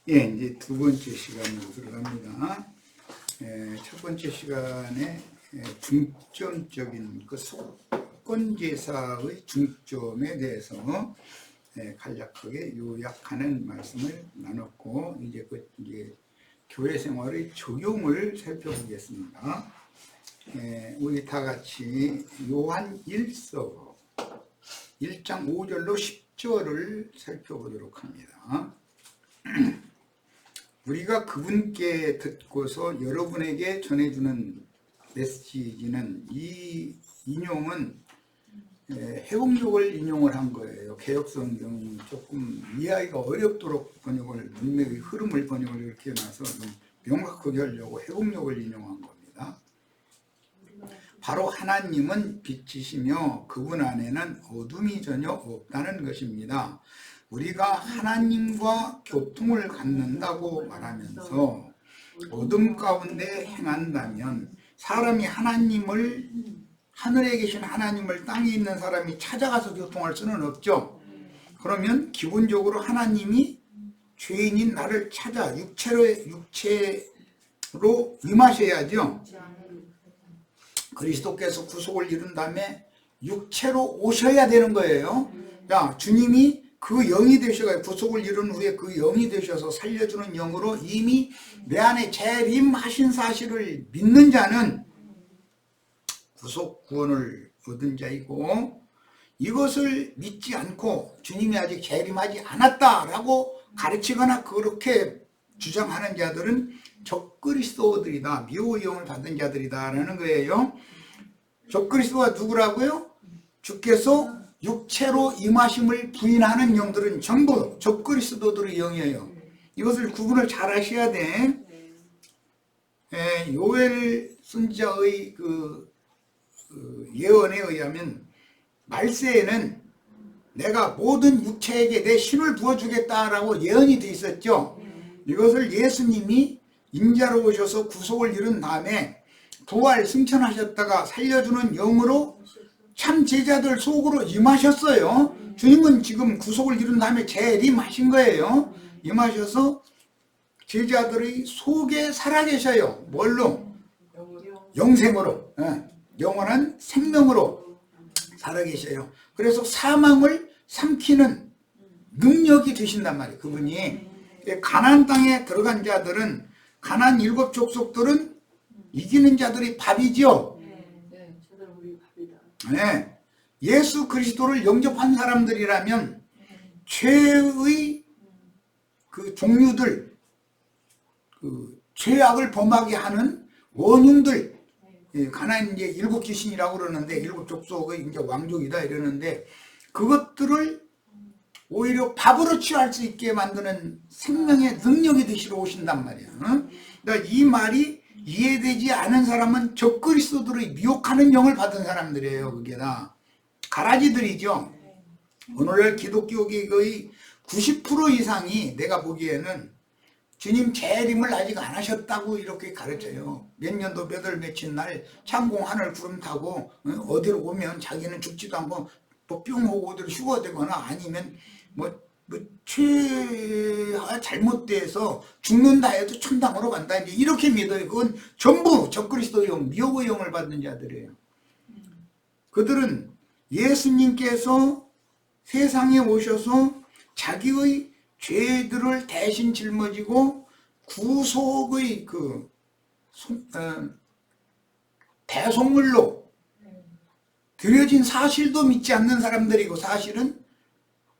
예, 이제 두 번째 시간으로 들어갑니다. 첫 번째 시간에 중점적인 그 속건제사의 중점에 대해서 간략하게 요약하는 말씀을 나눴고, 이제 교회 생활의 적용을 살펴보겠습니다. 우리 다 같이 요한 1서 1장 5절로 10절을 살펴보도록 합니다. 우리가 그분께 듣고서 여러분에게 전해주는 메시지는, 이 인용은 회복록을 인용을 한 거예요. 개역성경 조금 이해하기가 어렵도록 번역을, 문맥의 흐름을 번역을 이렇게 해놔서 좀 명확하게 하려고 회복록을 인용한 겁니다. 바로 하나님은 빛이시며 그분 안에는 어둠이 전혀 없다는 것입니다. 우리가 하나님과 교통을 갖는다고 말하면서 어둠 가운데 행한다면, 사람이 하나님을, 하늘에 계신 하나님을 땅에 있는 사람이 찾아가서 교통할 수는 없죠. 그러면 기본적으로 하나님이 죄인인 나를 찾아 육체로 임하셔야죠. 그리스도께서 구속을 이룬 다음에 육체로 오셔야 되는 거예요. 자, 주님이 그 영이 되셔서, 구속을 이룬 후에 그 영이 되셔서 살려주는 영으로 이미 내 안에 재림하신 사실을 믿는 자는 구속 구원을 얻은 자이고, 이것을 믿지 않고 주님이 아직 재림하지 않았다라고 가르치거나 그렇게 주장하는 자들은 적그리스도들이다, 미혹의 영을 받은 자들이다 라는 거예요. 적그리스도가 누구라고요? 주께서 육체로 임하심을 부인하는 영들은 전부 적그리스도들의 영이에요. 이것을 구분을 잘 하셔야 돼. 요엘 선지자의 예언에 의하면 말세에는 내가 모든 육체에게 내 신을 부어주겠다라고 예언이 돼 있었죠. 이것을 예수님이 인자로 오셔서 구속을 이룬 다음에 부활 승천하셨다가 살려주는 영으로 참 제자들 속으로 임하셨어요. 주님은 지금 구속을 이룬 다음에 재림하신 거예요. 임하셔서 제자들의 속에 살아계셔요. 뭘로? 영생으로, 영원한 생명으로 살아계셔요. 그래서 사망을 삼키는 능력이 되신단 말이에요. 그분이. 가나안 땅에 들어간 자들은, 가나안 7 족속들은 이기는 자들이 밥이죠. 네. 예수 그리스도를 영접한 사람들이라면 죄의 그 종류들, 죄악을 범하게 하는 원흉들, 가나안 이제 7 귀신이라고 그러는데, 7 족속의 이제 왕족이다 이러는데, 그것들을 오히려 밥으로 취할 수 있게 만드는 생명의 능력이 되시러 오신단 말이야. 그러니까 이 말이 이해되지 않은 사람은 적그리스도들의 미혹하는 영을 받은 사람들이에요. 그게 다 가라지들이죠. 오늘날 기독교계의 90% 이상이 내가 보기에는 주님 재림을 아직 안 하셨다고 이렇게 가르쳐요. 몇 년도 몇 월 며칠 날 창공 하늘 구름 타고 어디로 오면 자기는 죽지도 않고 또 뿅 하고 어디로 휴가되거나, 아니면 죄가 잘못돼서 죽는다 해도 천당으로 간다, 이제 이렇게 믿어요. 그건 전부 적그리스도의 영, 미혹의 영을 받는 자들이에요. 그들은 예수님께서 세상에 오셔서 자기의 죄들을 대신 짊어지고 구속의 대속물로 드려진 사실도 믿지 않는 사람들이고, 사실은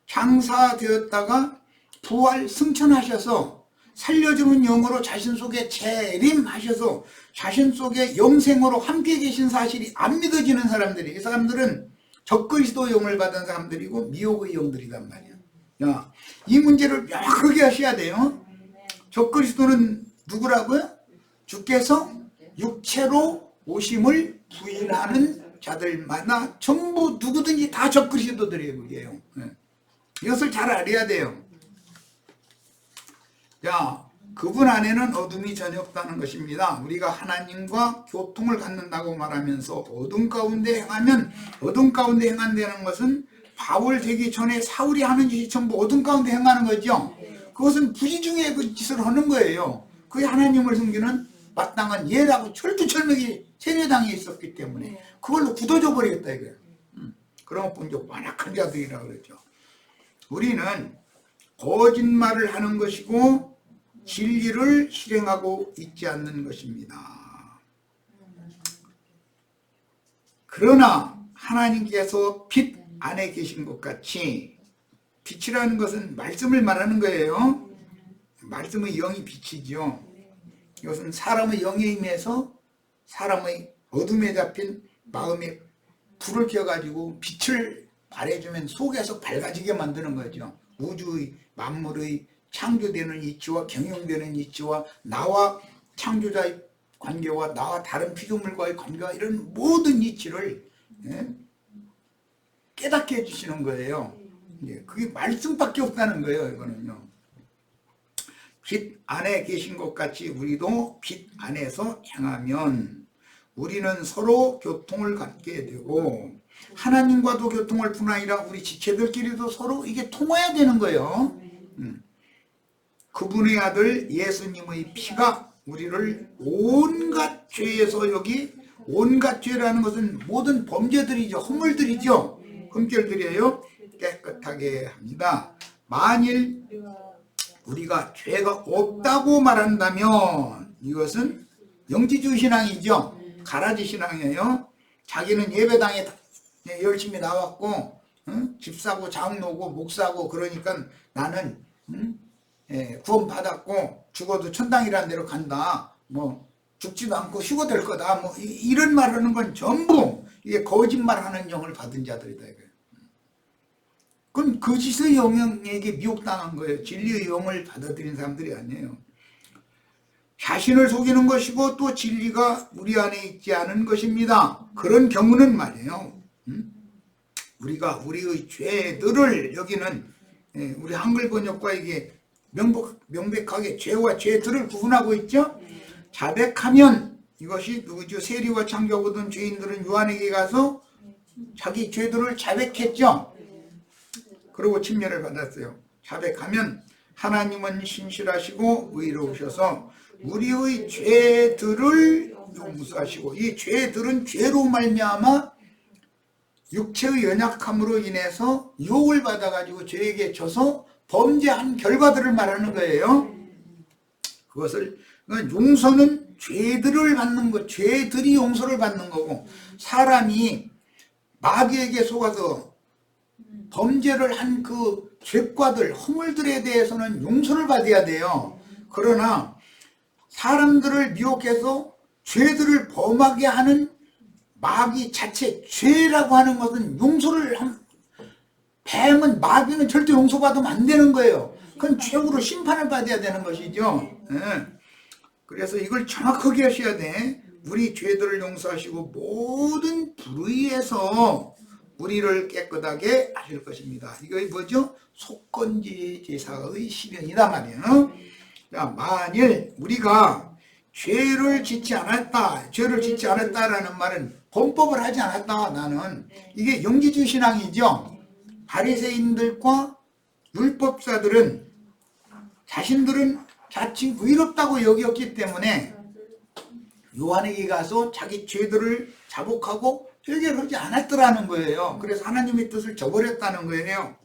장사되었다가 부활 승천하셔서 살려주는 영으로 자신 속에 재림하셔서 자신 속에 영생으로 함께 계신 사실이 안 믿어지는 사람들이, 이 사람들은 적그리스도 영을 받은 사람들이고 미혹의 영들이란 말이야. 야, 이 문제를 명확하게 하셔야 돼요. 적그리스도는 누구라고요? 주께서 육체로 오심을 부인하는 자들마다 전부 누구든지 다 적그리스도들이에요. 이것을 잘 알아야 돼요. 자, 그분 안에는 어둠이 전혀 없다는 것입니다. 우리가 하나님과 교통을 갖는다고 말하면서 어둠 가운데 행하면, 어둠 가운데 행한다는 것은 바울 되기 전에 사울이 하는 짓이 전부 어둠 가운데 행하는 거죠. 그것은 부지중에 그 짓을 하는 거예요. 그게 하나님을 섬기는 마땅한 예라고 철두철미하게 세뇌당에 있었기 때문에 그걸로 굳어져 버리겠다 이거예요. 그런 분 이제 완악한 자들이라고 그러죠. 우리는 거짓말을 하는 것이고 진리를 실행하고 있지 않는 것입니다. 그러나 하나님께서 빛 안에 계신 것 같이, 빛이라는 것은 말씀을 말하는 거예요. 말씀의 영이 빛이죠. 이것은 사람의 영에 임해서 사람의 어둠에 잡힌 마음에 불을 켜가지고 빛을 발해주면 속에서 밝아지게 만드는 거죠. 우주의 만물의 창조되는 이치와 경영되는 이치와 나와 창조자의 관계와 나와 다른 피조물과의 관계와 이런 모든 이치를 깨닫게 해주시는 거예요. 그게 말씀밖에 없다는 거예요. 이거는요. 빛 안에 계신 것 같이 우리도 빛 안에서 행하면 우리는 서로 교통을 갖게 되고, 하나님과도 교통할 뿐 아니라 우리 지체들끼리도 서로 이게 통해야 되는 거예요. 그분의 아들 예수님의 피가 우리를 온갖 죄에서, 여기 온갖 죄라는 것은 모든 범죄들이죠. 허물들이죠. 흠결들이에요. 깨끗하게 합니다. 만일 우리가 죄가 없다고 말한다면 이것은 영지주의 신앙이죠. 가라지 신앙이에요. 자기는 예배당에 열심히 나왔고 집 사고 장 놓고 목 사고 그러니까 나는 구원 받았고 죽어도 천당이라는 데로 간다. 뭐 죽지도 않고 휴거될 거다. 뭐 이런 말하는 건 전부 이게 거짓말하는 영을 받은 자들이다 이거예요. 그건 거짓의 영에게 미혹당한 거예요. 진리의 영을 받아들인 사람들이 아니에요. 자신을 속이는 것이고 또 진리가 우리 안에 있지 않은 것입니다. 그런 경우는 말이에요. 우리가 우리의 죄들을, 여기는 우리 한글 번역과 이게 명백하게 죄와 죄들을 구분하고 있죠. 자백하면, 이것이 누구죠? 세리와 창조하고 든 죄인들은 요한에게 가서 자기 죄들을 자백했죠. 그리고 침례를 받았어요. 자백하면 하나님은 신실하시고 의로우셔서 우리의 죄들을 용서하시고, 이 죄들은 죄로 말미암아 육체의 연약함으로 인해서 유혹을 받아가지고 죄에게 져서 범죄한 결과들을 말하는 거예요. 그것을, 용서는 죄들을 받는 것, 죄들이 용서를 받는 거고, 사람이 마귀에게 속아서 범죄를 한 그 죄과들, 허물들에 대해서는 용서를 받아야 돼요. 그러나 사람들을 미혹해서 죄들을 범하게 하는 마귀 자체, 죄라고 하는 것은 용서를 뱀은, 마귀는 절대 용서받으면 안 되는 거예요. 그건 죄으로 심판을 받아야 되는 것이죠. 그래서 이걸 정확하게 하셔야 돼. 우리 죄들을 용서하시고 모든 불의에서 우리를 깨끗하게 하실 것입니다. 이거 뭐죠? 속건제 제사의 실현이다 말이에요. 자, 만일 우리가 죄를 짓지 않았다라는 말은 범법을 하지 않았다. 나는 이게 영지주의 신앙이죠. 바리새인들과 율법사들은 자신들은 자칭 의롭다고 여겼기 때문에 요한에게 가서 자기 죄들을 자복하고 해결하지 않았더라는 거예요. 그래서 하나님의 뜻을 저버렸다는 거예요.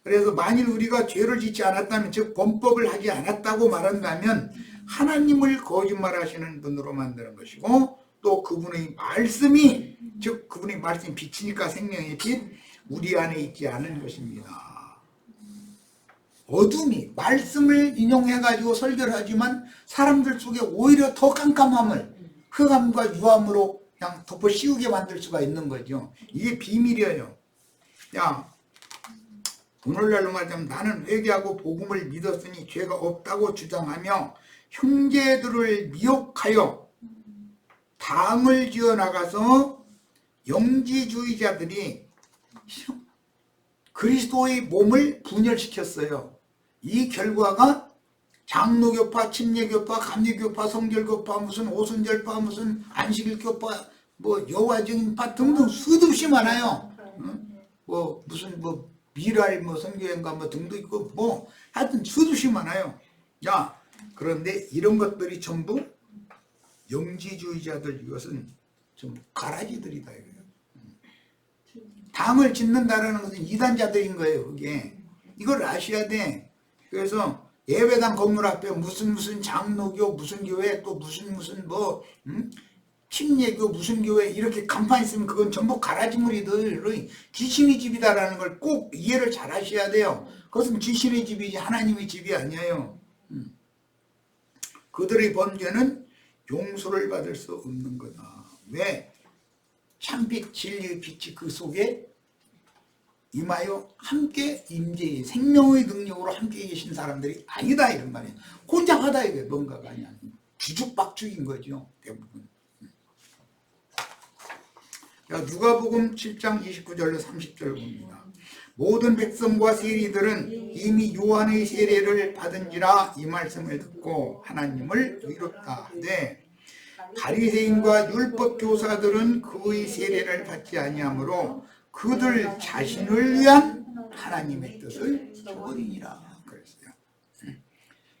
그래서 만일 우리가 죄를 짓지 않았다면, 즉 범법을 하지 않았다고 말한다면 하나님을 거짓말하시는 분으로 만드는 것이고, 또 그분의 말씀이, 즉 그분의 말씀이 빛이니까 생명의 빛, 우리 안에 있지 않은 것입니다. 어둠이 말씀을 인용해가지고 설교를 하지만 사람들 속에 오히려 더 깜깜함을 흑암과 유암으로 그냥 덮어 씌우게 만들 수가 있는 거죠. 이게 비밀이에요. 야, 오늘날로 말하자면 나는 회개하고 복음을 믿었으니 죄가 없다고 주장하며 형제들을 미혹하여 당을 지어나가서 영지주의자들이 그리스도의 몸을 분열시켰어요. 이 결과가 장로교파, 침례교파, 감리교파, 성결교파, 무슨 오순절파, 무슨 안식일교파, 뭐 여호와 증인파 등등 수도 없이 많아요. 무슨 미랄 뭐 선교회인가 뭐 등도 있고 뭐 하여튼 수두시 많아요. 야, 그런데 이런 것들이 전부 영지주의자들, 이것은 좀 가라지들이다 이거예요. 당을 짓는다라는 것은 이단자들인 거예요. 그게 이걸 아셔야 돼. 그래서 예배당 건물 앞에 무슨 장로교 무슨 교회 또 무슨 뭐 침례교 무슨 교회 이렇게 간판 있으면 그건 전부 가라지무리들의 귀신의 집이다라는 걸 꼭 이해를 잘 하셔야 돼요. 그것은 귀신의 집이지 하나님의 집이 아니에요. 그들의 범죄는 용서를 받을 수 없는 거다. 왜? 참빛 진리의 빛이 그 속에 임하여 함께 임재의 생명의 능력으로 함께 계신 사람들이 아니다 이런 말이에요. 혼자 하다 이게 뭔가가 아니야. 주죽박죽인 거죠. 대부분. 누가복음 7장 29절로 30절 봅니다. 모든 백성과 세리들은 이미 요한의 세례를 받은지라 이 말씀을 듣고 하나님을 의롭다 하되 바리새인과 율법 교사들은 그의 세례를 받지 아니하므로 그들 자신을 위한 하나님의 뜻을 저버리니라 그랬어요.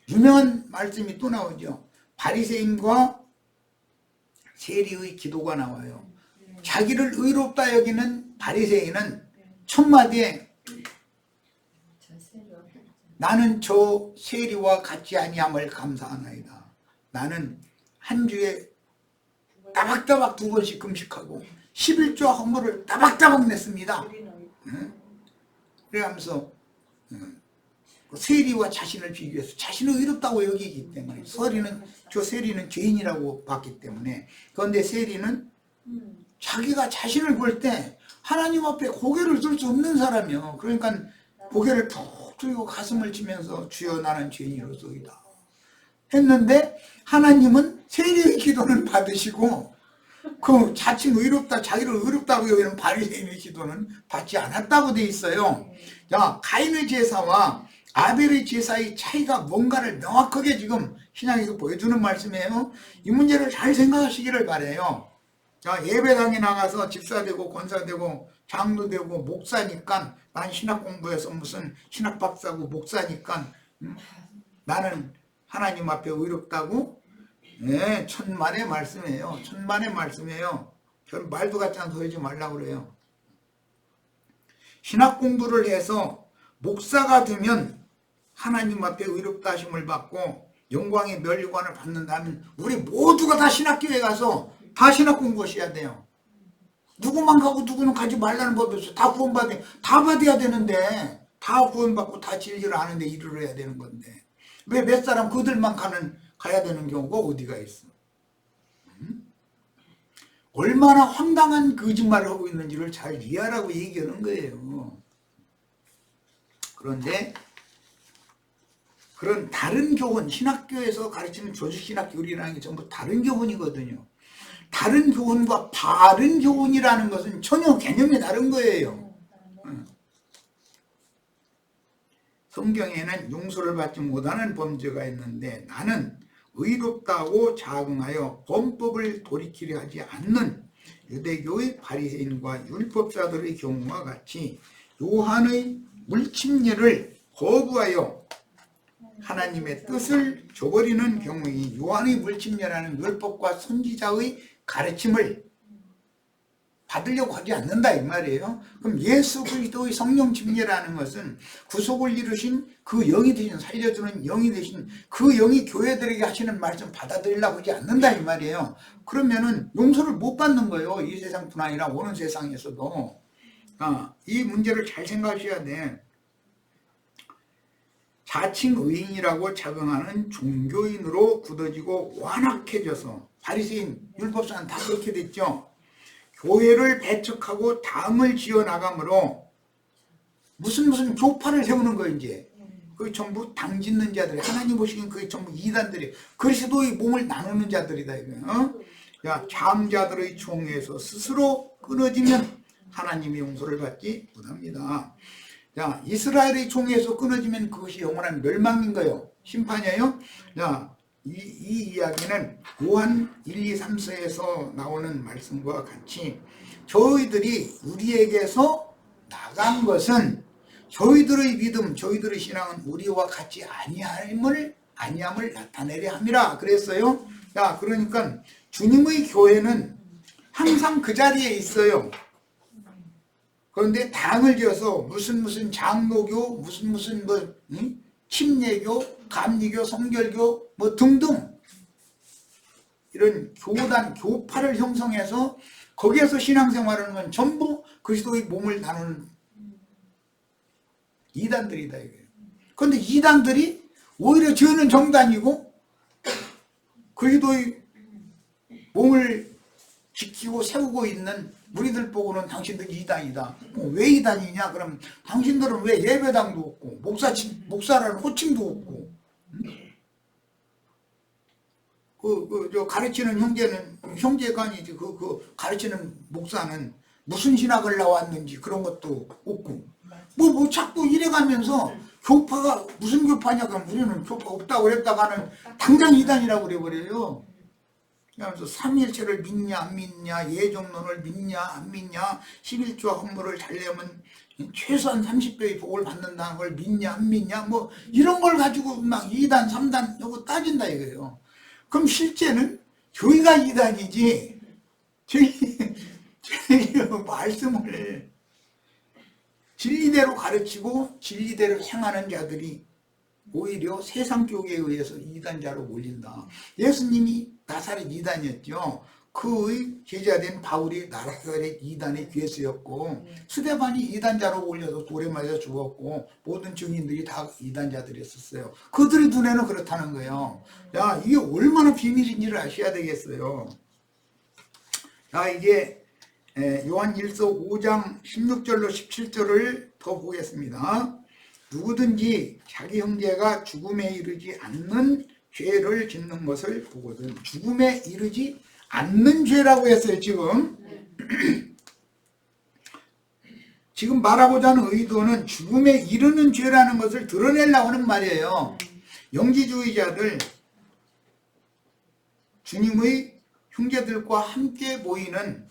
유명한 말씀이 또 나오죠. 바리새인과 세리의 기도가 나와요. 자기를 의롭다 여기는 바리새인은 첫 마디에 나는 저 세리와 같지 아니함을 감사하나이다. 나는 한 주에 따박따박 2번씩 금식하고 11조 헌물을 따박따박 냈습니다. 그러면서 세리와 자신을 비교해서 자신을 의롭다고 여기기 때문에 저 세리는 죄인이라고 봤기 때문에. 그런데 세리는 자기가 자신을 볼 때 하나님 앞에 고개를 들 수 없는 사람이요. 그러니까 고개를 푹 들고 가슴을 치면서 주여 나는 죄인이로소이다 했는데 하나님은 세리의 기도는 받으시고 그 자칭 의롭다 자기를 의롭다고 여기는 바리새인의 기도는 받지 않았다고 돼 있어요. 자, 가인의 제사와 아벨의 제사의 차이가 뭔가를 명확하게 지금 신약에서 보여주는 말씀이에요. 이 문제를 잘 생각하시기를 바라요. 자, 예배당에 나가서 집사되고 권사되고 장로되고 목사니까 난 신학 공부해서 무슨 신학 박사고 목사니까 나는 하나님 앞에 의롭다고? 네, 천만의 말씀이에요. 천만의 말씀이에요. 별 말도 같지 않아서 하지 말라고 그래요. 신학 공부를 해서 목사가 되면 하나님 앞에 의롭다 하심을 받고 영광의 면류관을 받는다면 우리 모두가 다 신학교에 가서 다 신학 공부하셔야 돼요. 누구만 가고 누구는 가지 말라는 법이 없어. 다 받아야 되는데 다 구원받고 다 진리를 아는데 일을 해야 되는 건데 왜 몇 사람 그들만 가야 되는 경우가 어디가 있어? 얼마나 황당한 거짓말을 하고 있는지를 잘 이해하라고 얘기하는 거예요. 그런데 그런 다른 교훈, 신학교에서 가르치는 조직신학 교리라는 게 전부 다른 교훈이거든요. 다른 교훈과 바른 교훈이라는 것은 전혀 개념이 다른 거예요. 성경에는 용서를 받지 못하는 범죄가 있는데 나는 의롭다고 자긍하여 범법을 돌이키려 하지 않는 유대교의 바리새인과 율법자들의 경우와 같이 요한의 물침례를 거부하여 하나님의 뜻을 저버리는 경우에 요한의 물침례라는 율법과 선지자의 가르침을 받으려고 하지 않는다 이 말이에요. 그럼 예수 그리스도의 성령 침례라는 것은 구속을 이루신 그 영이 되신 살려주는 영이 되신 그 영이 교회들에게 하시는 말씀 받아들이려고 하지 않는다 이 말이에요. 그러면은 용서를 못 받는 거예요. 이 세상뿐 아니라 오는 세상에서도. 이 문제를 잘 생각하셔야 돼. 자칭 의인이라고 자긍하는 종교인으로 굳어지고 완악해져서 바리새인, 율법사는 다 그렇게 됐죠. 교회를 배척하고 당을 지어나가므로 무슨 교파를 세우는 거예요 이제. 그게 전부 당 짓는 자들이 하나님 보시기엔 그게 전부 이단들이 그리스도의 몸을 나누는 자들이다 이거예요. 장자들의 총에서 스스로 끊어지면 하나님의 용서를 받지 못합니다. 이스라엘의 총에서 끊어지면 그것이 영원한 멸망인 거예요. 심판이에요. 이 이야기는 요한 1, 2, 3서에서 나오는 말씀과 같이 저희들이 우리에게서 나간 것은 저희들의 믿음, 저희들의 신앙은 우리와 같이 아니함을 나타내려 함이라 그랬어요. 야, 그러니까 주님의 교회는 항상 그 자리에 있어요. 그런데 당을 지어서 무슨 장로교, 무슨 뭐 침례교, 감리교, 성결교 뭐 등등 이런 교단, 교파를 형성해서 거기에서 신앙생활하는 건 전부 그리스도의 몸을 나누는 이단들이다 이거예요. 그런데 이단들이 오히려 저는 정단이고 그리스도의 몸을 지키고 세우고 있는 우리들 보고는 당신들 이단이다. 왜 이단이냐? 그럼 당신들은 왜 예배당도 없고 목사라는 호칭도 없고 저 가르치는 형제가 아니지 그 가르치는 목사는 무슨 신학을 나왔는지 그런 것도 없고 뭐 자꾸 이래가면서 교파가 무슨 교파냐? 그럼 우리는 교파 없다고 그랬다가는 당장 이단이라고 그래버려요. 그래서 삼위일체를 믿냐 안 믿냐, 예정론을 믿냐 안 믿냐, 11조와 헌물을 잘려면 최소한 30배의 복을 받는다는 걸 믿냐 안 믿냐, 뭐 이런 걸 가지고 막 2단 3단 이거 따진다 이거예요. 그럼 실제는 저희가 2단이지 저희 말씀을 진리대로 가르치고 진리대로 행하는 자들이 오히려 세상 쪽에 의해서 이단자로 몰린다. 예수님이 나사렛 이단이었죠. 그의 제자된 바울이 나사렛 이단의 괴수였고 스데반이 이단자로 몰려서 돌에 맞아 죽었고 모든 증인들이 다 이단자들이었어요. 그들의 눈에는 그렇다는 거예요. 야, 이게 얼마나 비밀인지를 아셔야 되겠어요. 자, 이제 요한일서 5장 16절로 17절을 더 보겠습니다. 누구든지 자기 형제가 죽음에 이르지 않는 죄를 짓는 것을 보거든. 죽음에 이르지 않는 죄라고 했어요. 지금 말하고자 하는 의도는 죽음에 이르는 죄라는 것을 드러내려고 하는 말이에요. 영지주의자들 주님의 형제들과 함께 모이는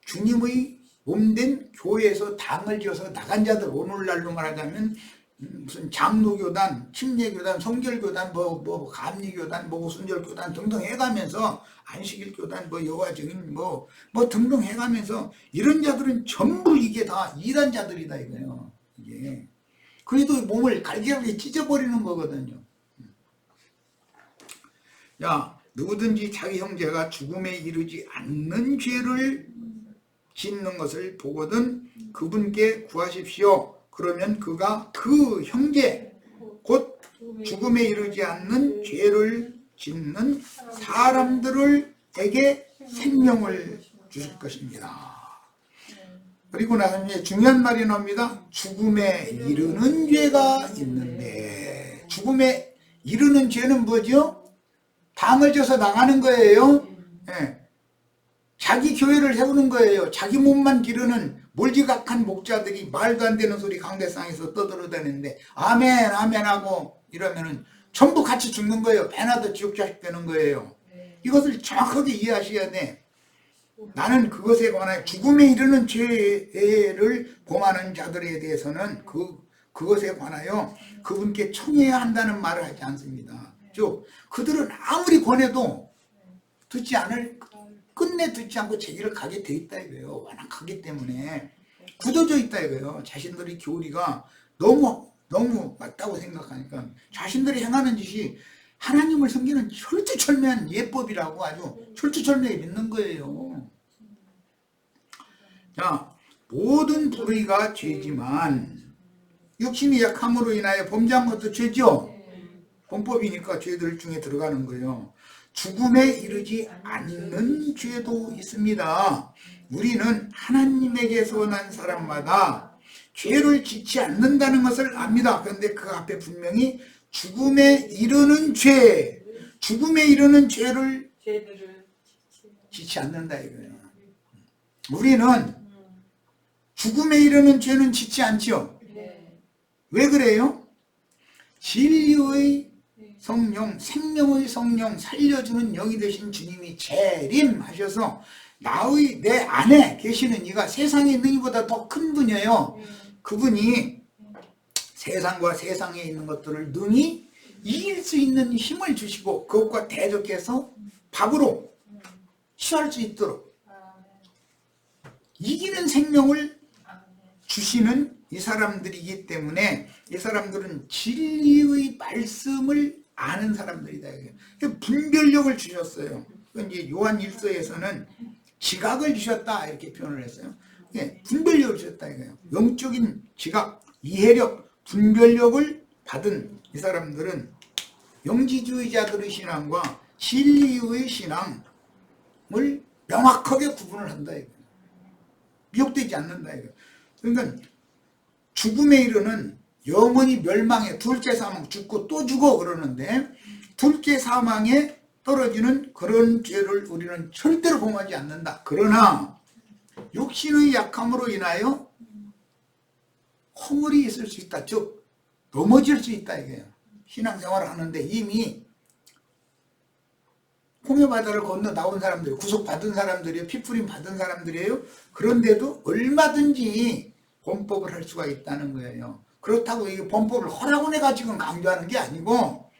주님의 몸된 교회에서 당을 지어서 나간 자들, 오늘날로 말하자면 무슨 장로교단, 침례교단, 성결교단, 뭐 감리교단, 뭐 오순절교단 등등 해가면서 안식일교단, 뭐 여호와증인 뭐 등등 해가면서 이런 자들은 전부 이게 다 이단자들이다 이거예요. 이게 그래도 몸을 갈기갈기 찢어버리는 거거든요. 야, 누구든지 자기 형제가 죽음에 이르지 않는 죄를 짓는 것을 보거든 그분께 구하십시오. 그러면 그가 그 형제 곧 죽음에 이르지 않는 죄를 짓는 사람들에게 생명을 주실 것입니다. 그리고 나서 이제 중요한 말이 나옵니다. 죽음에 이르는 죄가 있는데, 죽음에 이르는 죄는 뭐죠? 당을 져서 나가는 거예요. 자기 교회를 세우는 거예요. 자기 몸만 기르는 몰지각한 목자들이 말도 안 되는 소리 강대상에서 떠들어다니는데 아멘 아멘 하고 이러면은 전부 같이 죽는 거예요. 배나도 지옥 자식 되는 거예요. 이것을 정확하게 이해하셔야 돼. 나는 그것에 관하여 죽음에 이르는 죄를 범하는 자들에 대해서는 그것에 관하여 그분께 청해야 한다는 말을 하지 않습니다. 즉 그들은 아무리 권해도 끝내 듣지 않고 제기를 가게 돼 있다 이거예요. 완악하기 때문에 굳어져 있다 이거예요. 자신들의 교리가 너무 맞다고 생각하니까 자신들이 행하는 짓이 하나님을 섬기는 철두철미한 예법이라고 아주 철두철미하게 믿는 거예요. 자, 모든 불의가 죄지만 육신이 약함으로 인하여 범죄한 것도 죄죠. 범법이니까 죄들 중에 들어가는 거예요. 죽음에 이르지 않는 죄도 있습니다. 우리는 하나님에게서 난 사람마다 죄를 짓지 않는다는 것을 압니다. 그런데 그 앞에 분명히 죽음에 이르는 죄, 죽음에 이르는 죄를 짓지 않는다 이거예요. 우리는 죽음에 이르는 죄는 짓지 않죠. 왜 그래요? 진리의 성령, 생명의 성령, 살려주는 영이 되신 주님이 재림하셔서 내 안에 계시는 이가 세상에 있는 이보다 더 큰 분이에요. 그분이 세상과 세상에 있는 것들을 능히 이길 수 있는 힘을 주시고 그것과 대적해서 밥으로 취할 수 있도록 이기는 생명을 주시는 이 사람들이기 때문에 이 사람들은 진리의 말씀을 아는 사람들이다. 분별력을 주셨어요. 이제 요한 1서에서는 지각을 주셨다 이렇게 표현을 했어요. 분별력을 주셨다 이거예요. 영적인 지각, 이해력, 분별력을 받은 이 사람들은 영지주의자들의 신앙과 진리의 신앙을 명확하게 구분을 한다 이거예요. 미혹되지 않는다 이거예요. 그러니까 죽음에 이르는 영원히 멸망에 둘째 사망 죽고 또 죽어 그러는데 둘째 사망에 떨어지는 그런 죄를 우리는 절대로 범하지 않는다. 그러나 육신의 약함으로 인하여 허물이 있을 수 있다. 즉 넘어질 수 있다 이게요. 신앙생활을 하는데 이미 홍해바다를 건너 나온 사람들, 구속받은 사람들이에요. 피풀임 받은 사람들이에요. 그런데도 얼마든지 범법을 할 수가 있다는 거예요. 그렇다고 이 범법을 허라고 내가 지금 강조하는 게 아니고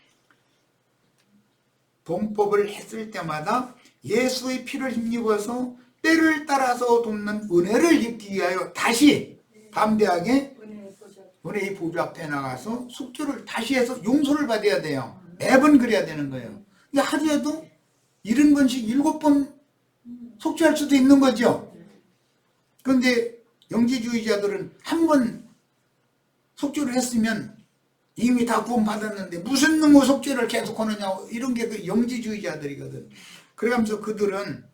범법을 했을 때마다 예수의 피를 힘입어서 때를 따라서 돕는 은혜를 입기 위하여 다시 담대하게 은혜의 보좌 앞에 나가서 속죄를 다시 해서 용서를 받아야 돼요. 매번 그래야 되는 거예요. 하루에도 70번씩 7번 속죄할 수도 있는 거죠. 그런데 영지주의자들은 한 번 속죄를 했으면 이미 다 구원받았는데 무슨 놈의 속죄를 계속 하느냐 이런 게 그 영지주의자들이거든. 그러면서 그들은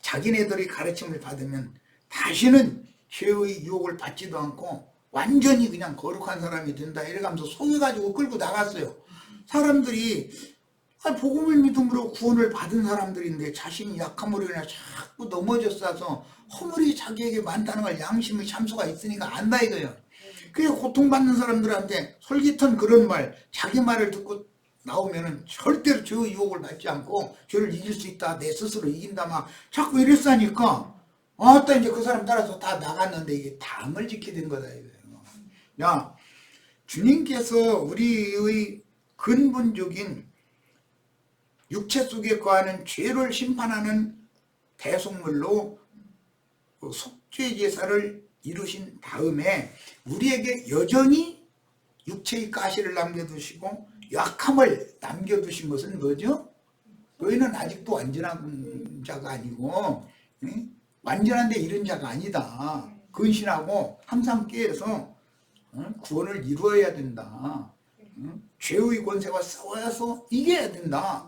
자기네들이 가르침을 받으면 다시는 죄의 유혹을 받지도 않고 완전히 그냥 거룩한 사람이 된다 이래가면서 속여가지고 끌고 나갔어요. 사람들이 복음을 믿음으로 구원을 받은 사람들인데 자신이 약함으로 인해 자꾸 넘어졌어서 허물이 자기에게 많다는 걸 양심의 참수가 있으니까 안다 이거예요. 그래서 고통받는 사람들한테 솔깃한 그런 말, 자기 말을 듣고 나오면은 절대로 죄의 유혹을 받지 않고 죄를 이길 수 있다, 내 스스로 이긴다 막 자꾸 이랬으니까 아따 이제 그 사람 따라서 다 나갔는데 이게 당을 지키게 된 거다 이거예요. 야, 주님께서 우리의 근본적인 육체 속에 거하는 죄를 심판하는 대속물로 속죄 제사를 이루신 다음에 우리에게 여전히 육체의 가시를 남겨두시고 약함을 남겨두신 것은 뭐죠? 너희는 아직도 완전한 자가 아니고 완전한데 이른 자가 아니다. 근신하고 항상 깨어서 구원을 이루어야 된다. 죄의 권세와 싸워서 이겨야 된다.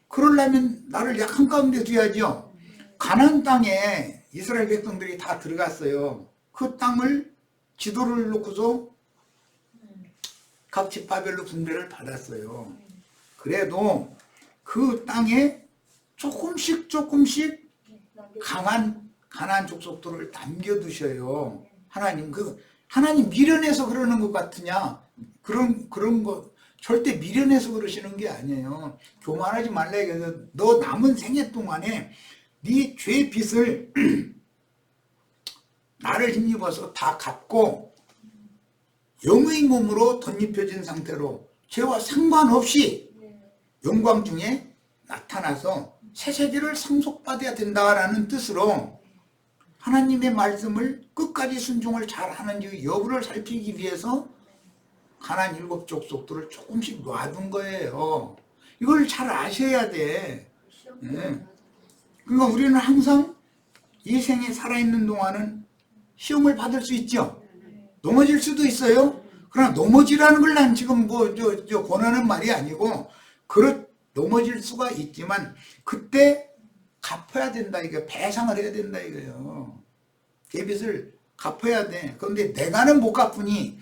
그러려면 나를 약한 가운데 두야죠. 가나안 땅에 이스라엘 백성들이 다 들어갔어요. 그 땅을 지도를 놓고서 각 지파별로 분배를 받았어요. 그래도 그 땅에 조금씩 강한 가나안 족속들을 남겨두셔요. 하나님 미련해서 그러는 것 같으냐? 그런 거 절대 미련해서 그러시는 게 아니에요. 교만하지 말라 이거예요. 너 남은 생애 동안에 네 죄 빚을 나를 힘입어서 다 갚고 영의 몸으로 덧입혀진 상태로 죄와 상관없이 영광 중에 나타나서 새 세대를 상속받아야 된다라는 뜻으로 하나님의 말씀을 끝까지 순종을 잘 하는지 여부를 살피기 위해서 가나안 7 족속들을 조금씩 놔둔 거예요. 이걸 잘 아셔야 돼. 네. 그러니까 우리는 항상 이 생에 살아있는 동안은 시험을 받을 수 있죠. 넘어질 수도 있어요. 그러나 넘어지라는 걸 난 지금 권하는 말이 아니고 넘어질 수가 있지만 그때 갚아야 된다 이거 배상을 해야 된다 이거예요. 대빚을 갚아야 돼. 그런데 내가는 못 갚으니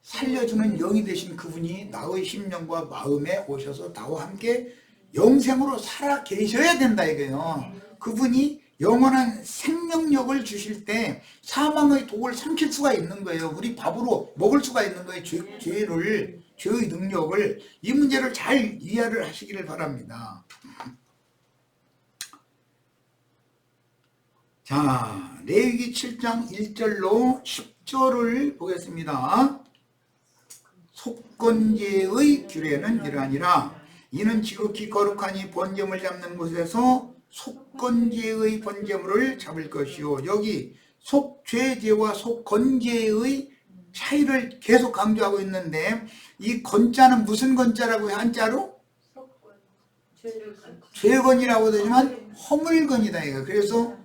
살려주는 영이 되신 그분이 나의 심령과 마음에 오셔서 나와 함께 영생으로 살아 계셔야 된다 이거예요. 그분이 영원한 생명력을 주실 때 사망의 독을 삼킬 수가 있는 거예요. 우리 밥으로 먹을 수가 있는 거예요. 죄의 능력을. 이 문제를 잘 이해를 하시기를 바랍니다. 자, 레위기 7장 1절로 10절을 보겠습니다. 속건제의 규례는 이러하니라. 이는 지극히 거룩하니 번제물 잡는 곳에서 속건제의 번제물을 잡을 것이요. 여기 속죄제와 속건제의 차이를 계속 강조하고 있는데, 이 건자는 무슨 건자라고 해요? 한자로? 죄건이라고 되지만 허물건이다 이거. 그래서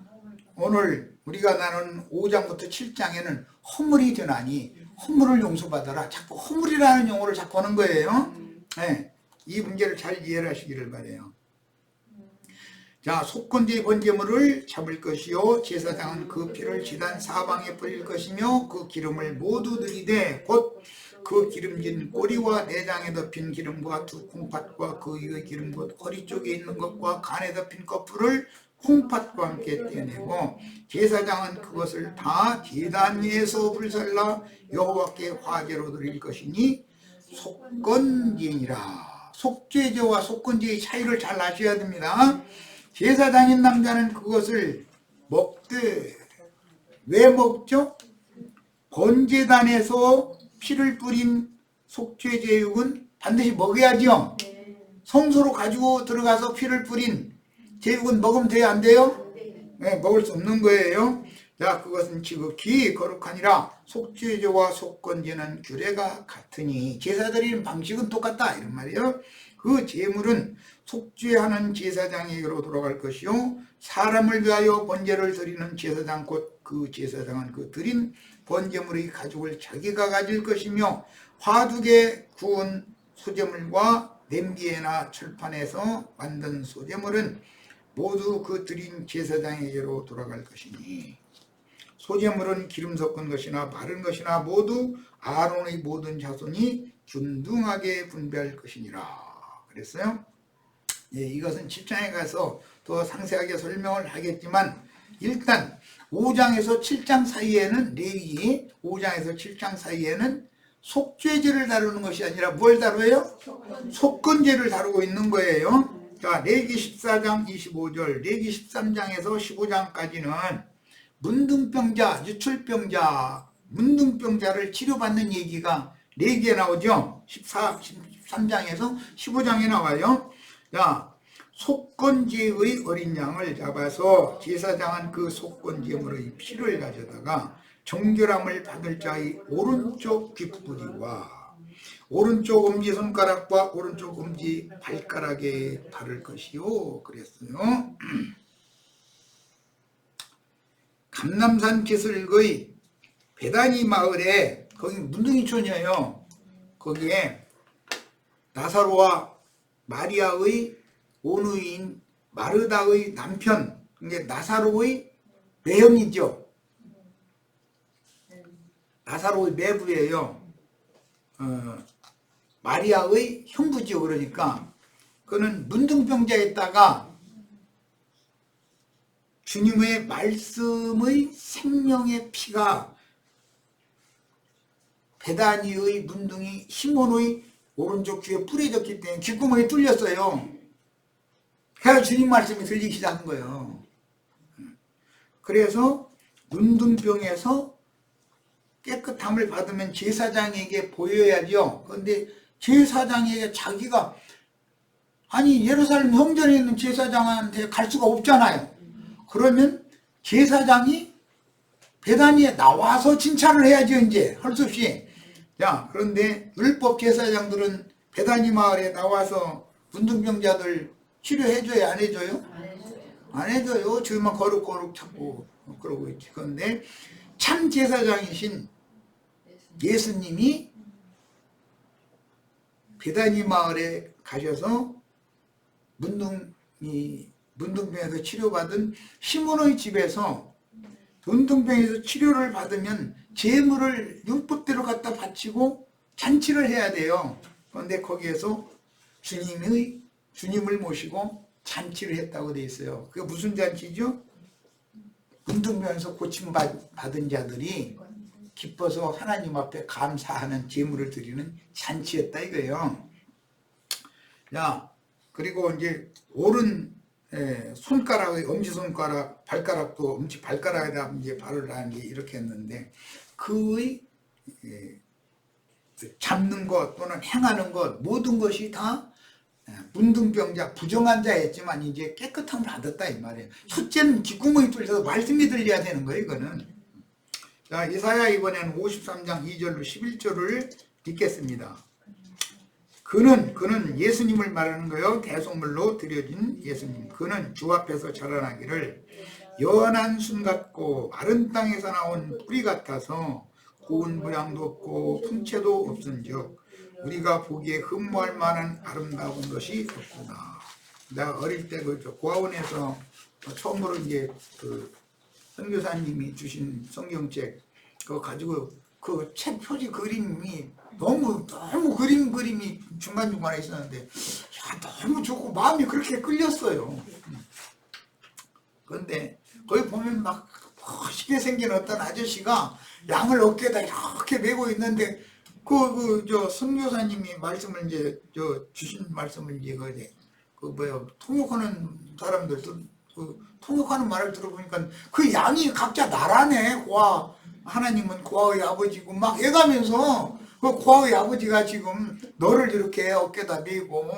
오늘 우리가 나눈 5장부터 7장에는 허물이 되나니 허물을 용서받아라. 자꾸 허물이라는 용어를 자꾸 하는 거예요. 네, 이 문제를 잘 이해를 하시기를 바라요. 자, 속건제의 번제물을 잡을 것이요, 제사장은 그 피를 제단 사방에 뿌릴 것이며 그 기름을 모두 들이되 곧 그 기름진 꼬리와 내장에 덮인 기름과 두 콩팥과 그 위의 기름 곧 허리 쪽에 있는 것과 간에 덮인 거풀을 콩팥과 함께 떼내고 제사장은 그것을 다 제단 위에서 불살라 여호와께 화제로 드릴 것이니 속건제니라. 속죄제와 속건제의 차이를 잘 아셔야 됩니다. 제사장인 남자는 그것을 먹되, 왜 먹죠? 번제단에서 피를 뿌린 속죄제육은 반드시 먹어야죠. 성소로 가지고 들어가서 피를 뿌린 제육은 먹으면 돼요, 안 돼요? 네, 먹을 수 없는 거예요. 자, 그것은 지극히 거룩하니라. 속죄제와 속건제는 규례가 같으니 제사 드리는 방식은 똑같다 이런 말이에요. 그 제물은 속죄하는 제사장에게로 돌아갈 것이요, 사람을 위하여 번제를 드리는 제사장 곧 그 제사장은 그 드린 번제물의 가죽을 자기가 가질 것이며 화두게 구운 소제물과 냄비에나 철판에서 만든 소제물은 모두 그 드린 제사장에게로 돌아갈 것이니 소제물은 기름 섞은 것이나 바른 것이나 모두 아론의 모든 자손이 균등하게 분배할 것이니라 그랬어요. 예, 이것은 7장에 가서 더 상세하게 설명을 하겠지만, 일단 5장에서 7장 사이에는, 레위기 5장에서 7장 사이에는 속죄제를 다루는 것이 아니라 뭘 다뤄요? 속건제를 다루고 있는 거예요. 자, 레위기 14장 25절, 레위기 13장에서 15장까지는 문둥병자, 유출병자, 문둥병자를 치료받는 얘기가 4개 나오죠. 13장에서 15장에 나와요. 자, 속건제의 어린 양을 잡아서 제사장은 그 속건제물의 피를 가져다가 정결함을 받을 자의 오른쪽 귓부리와 오른쪽 엄지손가락과 오른쪽 엄지 발가락에 바를 것이요 그랬어요. 감람산 기슭의 베다니 마을에, 거기 문둥이촌이에요. 거기에 나사로와 마리아의 온누이인 마르다의 남편, 이게 나사로의 매형이죠. 나사로의 매부예요. 마리아의 형부죠. 그러니까 그는 문둥병자였다가 주님의 말씀의 생명의 피가 베다니의 문둥이 시몬의 오른쪽 귀에 뿌려졌기 때문에 귓구멍이 뚫렸어요. 그래서 주님 말씀이 들리기 시작한 거예요. 그래서 문둥병에서 깨끗함을 받으면 제사장에게 보여야죠. 그런데 제사장에게 자기가, 아니 예루살렘 성전에 있는 제사장한테 갈 수가 없잖아요. 그러면 제사장이 베다니에 나와서 진찰을 해야죠. 이제 할 수 없이. 자, 그런데 율법 제사장들은 베다니 마을에 나와서 문둥병자들 치료해줘야 안 해줘요? 안 해줘요. 저만 거룩거룩 찾고 그러고 있지. 그런데 참 제사장이신 예수님이 베다니 마을에 가셔서 문둥병에서 치료받은 시몬의 집에서, 문둥병에서 치료를 받으면 제물을 율법대로 갖다 바치고 잔치를 해야 돼요. 그런데 거기에서 주님을 모시고 잔치를 했다고 돼 있어요. 그게 무슨 잔치죠? 문둥병에서 고침받은 자들이 기뻐서 하나님 앞에 감사하는 제물을 드리는 잔치였다 이거예요. 자, 그리고 이제 옳은 손가락의 엄지손가락, 발가락도 엄지발가락에다 이제 발을 하는 게 이렇게 했는데 그의 잡는 것 또는 행하는 것 모든 것이 다 문둥병자, 부정한 자였지만 이제 깨끗함을 받았다 이 말이에요. 첫째는 귓구멍이 뚫려서 말씀이 들려야 되는 거예요, 이거는. 자, 이사야 이번에는 53장 2절로 11절을 읽겠습니다. 그는 예수님을 말하는 거요. 대속물로 드려진 예수님. 그는 주 앞에서 자라나기를 연한 순 같고 마른 땅에서 나온 뿌리 같아서 고운 모양도 없고 풍채도 없은즉 우리가 보기에 흠모할 만한 아름다운 것이 없구나. 내가 어릴 때 그 고아원에서 처음으로 이제 그 선교사님이 주신 성경책 그거 가지고 그 책 표지 그림이 너무 그림이 중간중간에 있었는데 야, 너무 좋고 마음이 그렇게 끌렸어요. 그런데 거기 보면 막 멋있게 생긴 어떤 아저씨가 양을 어깨에다 이렇게 메고 있는데 저 선교사님이 말씀을 이제 주신 말씀을 이제 통역하는 사람들 통역하는 말을 들어보니까 그 양이 각자 나라네. 하나님은 고아의 아버지고 막 해가면서 그 고아의 아버지가 지금 너를 이렇게 어깨다 메고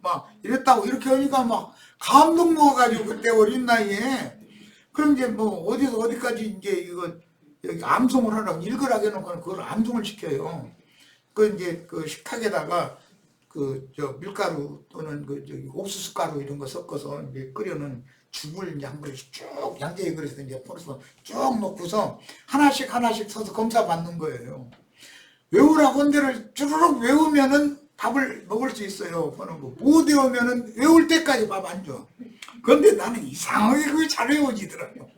막 이랬다고 이렇게 하니까 막 감동 먹어가지고 그때 어린 나이에 그럼 이제 뭐 어디서 어디까지 이제 이거 여기 암송을 하라고 읽으라고 해놓고 그걸 암송을 시켜요. 그 이제 그 식탁에다가 밀가루 또는 옥수수 가루 이런 거 섞어서 이제 끓여놓은 죽을 이제 한 그릇씩 쭉 양재의 그릇에 이제 풀어서 쭉 놓고서 하나씩 서서 검사 받는 거예요. 외우라고 한 데를 쭈르륵 외우면은 밥을 먹을 수 있어요. 못 외우면은 외울 때까지 밥 안 줘. 그런데 나는 이상하게 그게 잘 외워지더라고.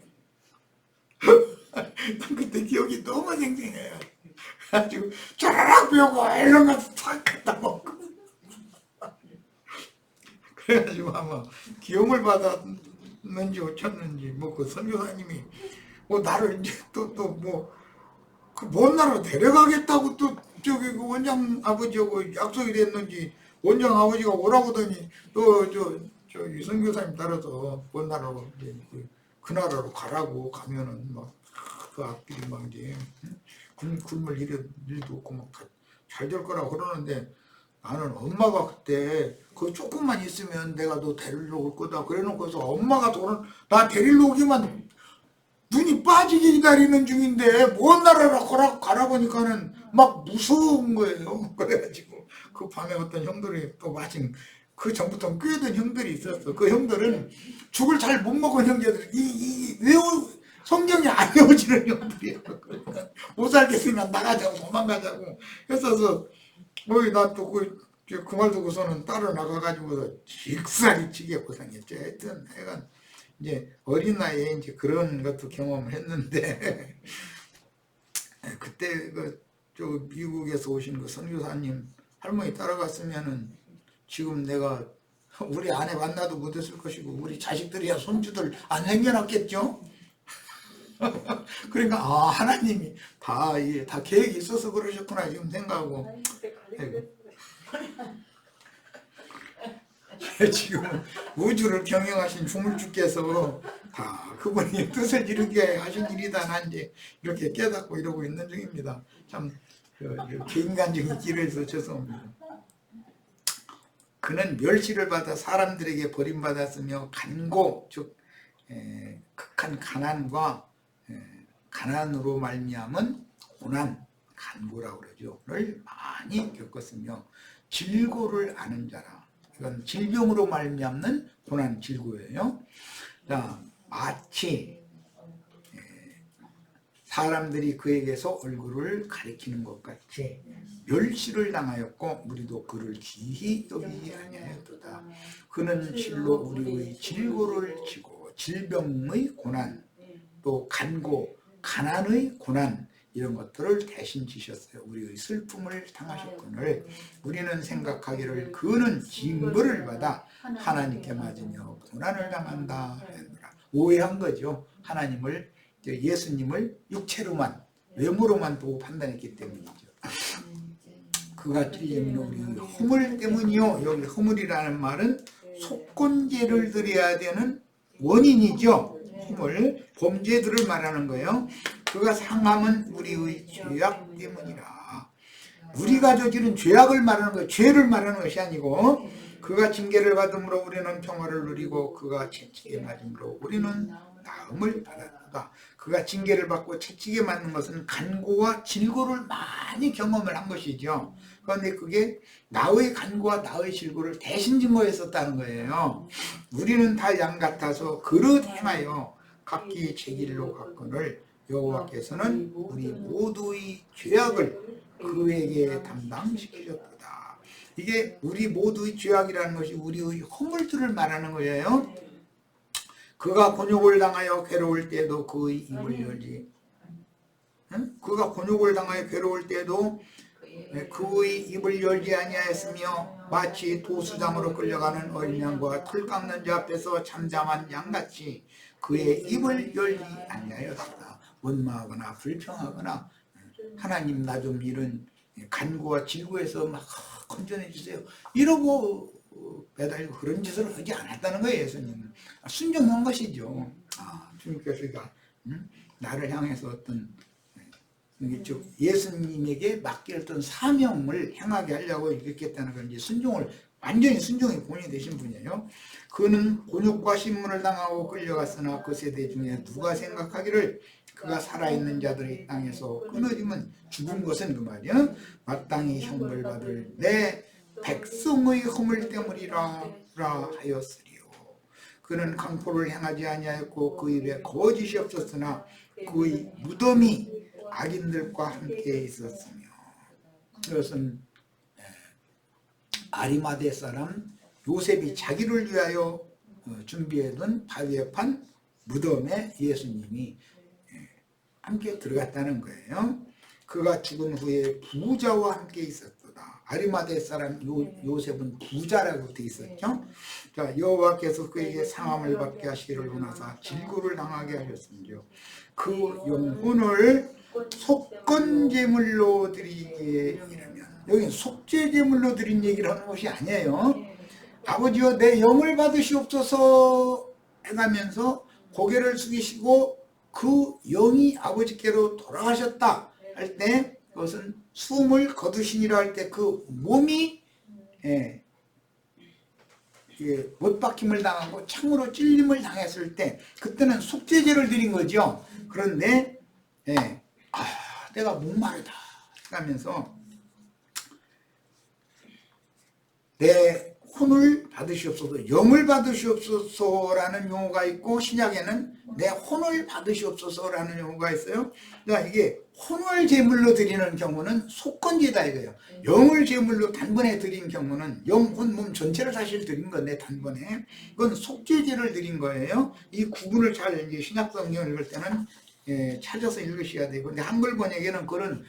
그때 기억이 너무 생생해요. 그래가지고 쭈르륵 외우고 이런 거 탁 갖다 먹고. 그래가지고 아마 기용을 받았는지 어쩌는지 그 선교사님이 나를 이제 그 먼 나라로 데려가겠다고 또 그 원장 아버지하고 약속이 됐는지 원장 아버지가 오라고 하더니 이 선교사님 따라서 먼 나라로 이제 그 나라로 가라고 가면은 막 그 앞길이 막 이제 굶을 일도 없고 막 잘 될 거라고 그러는데 나는 엄마가 그때 그 조금만 있으면 내가 너 데리러 올 거다 그래놓고서 엄마가 나 데리러 오기만 눈이 빠지게 기다리는 중인데 먼 나라로 가라고 하니까는 막 무서운 거예요. 그래가지고 그 밤에 어떤 형들이 또 마침 그 전부터 꾀던 형들이 있었어. 그 형들은 죽을 잘 못 먹은 형제들 성경이 안 외워지는 형들이에요. 그러니까 못 살겠으면 나가자고 도망가자고 했어서 나 또 그 말 듣고서는 따로 나가가지고 직살이 치게 고생했죠. 하여튼 내가 이제 어린 나이에 이제 그런 것도 경험을 했는데 그때 미국에서 오신 그 선교사님 할머니 따라갔으면은 지금 내가 우리 아내 만나도 못했을 것이고 우리 자식들이야 손주들 안 생겨났겠죠. 그러니까 하나님이 다 계획이 있어서 그러셨구나 지금 생각하고 지금 우주를 경영하신 주물주께서 다 그분이 뜻을 이루게 하신 일이다 난 이제 이렇게 깨닫고 이러고 있는 중입니다. 참 개인간적인 길에서 죄송합니다. 그는 멸시를 받아 사람들에게 버림받았으며 간고 즉 극한 가난과 가난으로 말미암은 고난 간고라고 그러죠.를 많이 겪었으며 질고를 아는 자라. 이건 질병으로 말미암는 고난 질고예요. 자, 마치 사람들이 그에게서 얼굴을 가리키는 것 같이 멸시를 당하였고 우리도 그를 귀히 여기지 아니하였도다. 그는 실로 우리의 질고를 지고 질병의 고난 또 간고 가난의 고난 이런 것들을 대신 지셨어요. 우리의 슬픔을 당하셨거늘 우리는 생각하기를 그는 징벌을 받아 하나님께 맞으며 고난을 당한다 했노라. 오해한 거죠. 하나님을 예수님을 육체로만 외모로만 보고 판단했기 때문이죠. 그가 찔림은 우리 허물 때문이요. 여기 허물이라는 말은 속건제를 드려야 되는 원인이죠. 허물, 범죄들을 말하는 거예요. 그가 상함은 우리의 죄악 때문이라. 우리가 저지른 죄악을 말하는 거예요. 죄를 말하는 것이 아니고, 그가 징계를 받음으로 우리는 평화를 누리고 그가 채찍에 맞음으로 우리는 나음을 받았다. 그가 징계를 받고 채찍에 맞는 것은 간고와 질고를 많이 경험을 한 것이죠. 그런데 그게 나의 간고와 나의 질고를 대신 증거했었다는 거예요. 우리는 다 양 같아서 그릇 행하여 각기 제 길로 갔거늘 여호와께서는 우리 모두의 죄악을 그에게 담당시키셨도다. 이게 우리 모두의 죄악이라는 것이 우리의 허물들을 말하는 거예요. 그가 곤욕을 당하여 괴로울 때도 그의 입을 열지. 그가 곤욕을 당하여 괴로울 때도 그의 입을 열지 아니하였으며 마치 도수장으로 끌려가는 어린 양과 풀 깎는 자 앞에서 잠잠한 양같이 그의 입을 열지 아니하였다. 원망하거나 불평하거나 하나님 나 좀 이런 간구와 질구에서 막 건져내 주세요 이러고 매달리고 그런 짓을 하지 않았다는 거예요. 예수님은 순종한 것이죠. 주님께서 나를 향해서 어떤 즉 예수님에게 맡겼던 사명을 행하게 하려고 이렇게 했다는 건 이제 순종을 완전히 순종의 본이 되신 분이에요. 그는 곤욕과 신문을 당하고 끌려갔으나 그 세대 중에 누가 생각하기를 그가 살아있는 자들이 땅에서 끊어지면 죽은 것은 그 말이야 마땅히 형벌 받을 내 백성의 허물 때문이라 하였으리요. 그는 강포를 행하지 아니하였고 그 입에 거짓이 없었으나 그의 무덤이 악인들과 함께 있었으며. 이것은 아리마대 사람 요셉이 자기를 위하여 준비해둔 바위에 판 무덤에 예수님이 함께 들어갔다는 거예요. 그가 죽은 후에 부자와 함께 있었도다. 아리마대 사람 요셉은 부자라고 되어 있었죠. 자, 여호와께서 그에게 상함을 받게 하시기를 원하사 질고를 당하게 하셨으며 그 영혼을 속건제물로 드리기에 이르면, 여기 속죄제물로 드린 얘기를 하는 것이 아니에요. 아버지여 내 영을 받으시옵소서 해가면서 고개를 숙이시고 그 영이 아버지께로 돌아가셨다 할 때 그것은 숨을 거두시니라 할 때 그 몸이 못박힘을 당하고 창으로 찔림을 당했을 때 그때는 속죄제를 드린 거죠. 그런데 내가 목마르다 하면서 내 혼을 받으시옵소서, 영을 받으시옵소서라는 용어가 있고 신약에는 내 혼을 받으시옵소서라는 용어가 있어요. 그러니까 이게 혼을 제물로 드리는 경우는 속건제다 이거예요. 영을 제물로 단번에 드린 경우는 영, 혼, 몸 전체를 사실 드린 건데 단번에 그건 속죄제를 드린 거예요. 이 구분을 잘 이제 신약 성경을 읽을 때는 찾아서 읽으셔야 되고, 근데 한글 번역에는 그런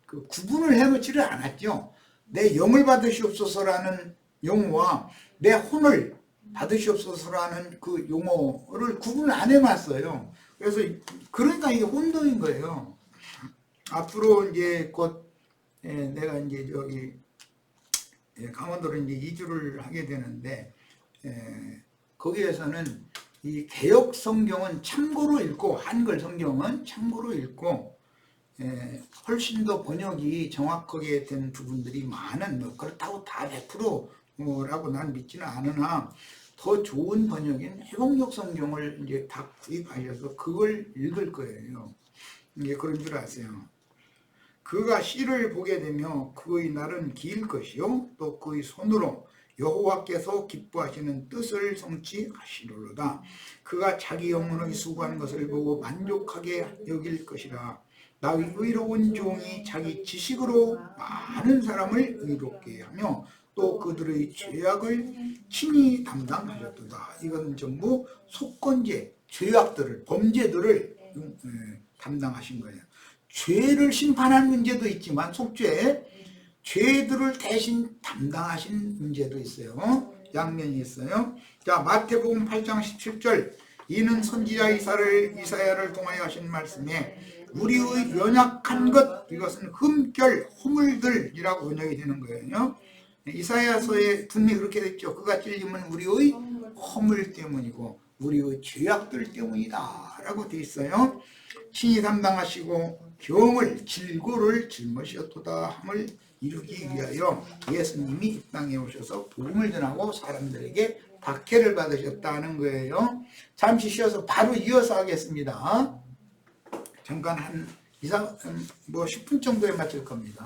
그 구분을 해놓지를 않았죠. 내 영을 받으시옵소서라는 용어와 내 혼을 받으시옵소서라는 그 용어를 구분을 안 해놨어요. 그래서 그러니까 이게 혼동인 거예요. 앞으로 이제 곧 내가 이제 저기 강원도로 이제 이주를 하게 되는데 거기에서는 이 개역 성경은 참고로 읽고 한글 성경은 참고로 읽고 훨씬 더 번역이 정확하게 된 부분들이 많은, 뭐 그렇다고 다 100%라고 난 믿지는 않으나 더 좋은 번역인 회복력 성경을 이제 다 구입하셔서 그걸 읽을 거예요. 이게 그런 줄 아세요. 그가 씨를 보게 되며 그의 날은 길 것이요 또 그의 손으로 여호와께서 기뻐하시는 뜻을 성취하시리로다. 그가 자기 영혼의 수고하는 것을 보고 만족하게 여길 것이라. 나의 의로운 종이 자기 지식으로 많은 사람을 의롭게 하며 또 그들의 죄악을 친히 담당하셨도다. 이건 전부 속건제, 죄악들을, 범죄들을 담당하신 거예요. 죄를 심판한 문제도 있지만 속죄, 죄들을 대신 담당하신 문제도 있어요. 양면이 있어요. 자, 마태복음 8장 17절 이는 선지자 이사야를 통하여 하신 말씀에 우리의 연약한 것, 이것은 흠결, 허물들이라고 번역이 되는 거예요. 이사야서에 분명히 그렇게 됐죠. 그가 찔림은 우리의 허물 때문이고 우리의 죄악들 때문이다 라고 돼 있어요. 친히 담당하시고 병을 질고를 짊으셨도다 함을 이루기 위하여 예수님이 이 땅에 오셔서 복음을 전하고 사람들에게 박해를 받으셨다는 거예요. 잠시 쉬어서 바로 이어서 하겠습니다. 잠깐 한 10분 정도에 마칠 겁니다.